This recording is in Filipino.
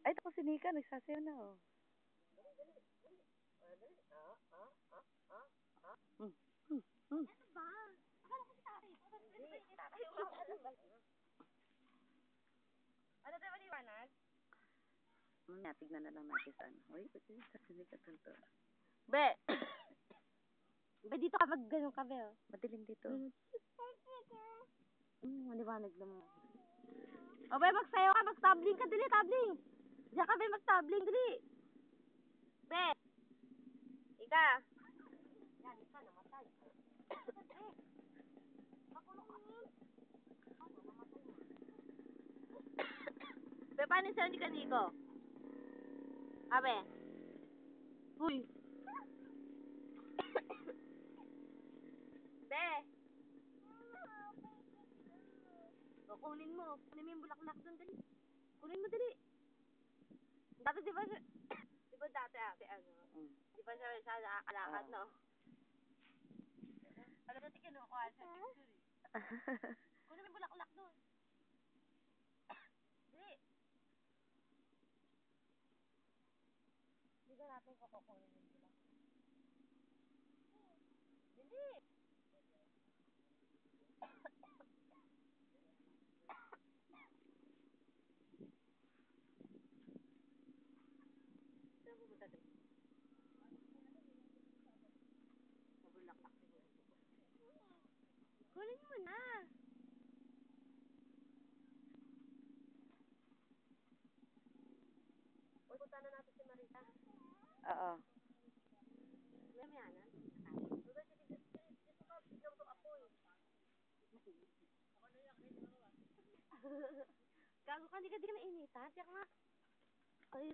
Ay, tapos si Nika, nagsasayaw na, oh. Hmm. Hmm. Hmm. Ano tayo maliwanag? Mamaya, tignan na lang natin saan. Uy, ba't yun? Si Nika tunto. Be! Be, dito ka mag-ganun ka, be, oh. Madilim dito. Maliwanag naman. O, be, magsayaw ka, mag-tabling ka, dali, tabling. Diyan ka, be, mag-tabling, dali. Be! Ika! Yan, isa, namatay. Be, paano sa'yo ni Kaniko? Abe? Uy! Be! O, kunin mo yung bulaklak doon, dali. Kunin mo, dali. Dati, di ba dati ate, di ba siya nakakalakad, no? Alam natin kinukuha sa picture, eh. Kunin mo yung bulaklak doon. Dali. Hindi ba natin kukunin yung bulaklak? Dali. Saan pupunta doon? Mabulaklak siguro. Kunin mo na. Uy, punta na natin si Marita. Oo. Mamaya na. Gago ka, hindi ka nainitan. Tiyak nga. Ay,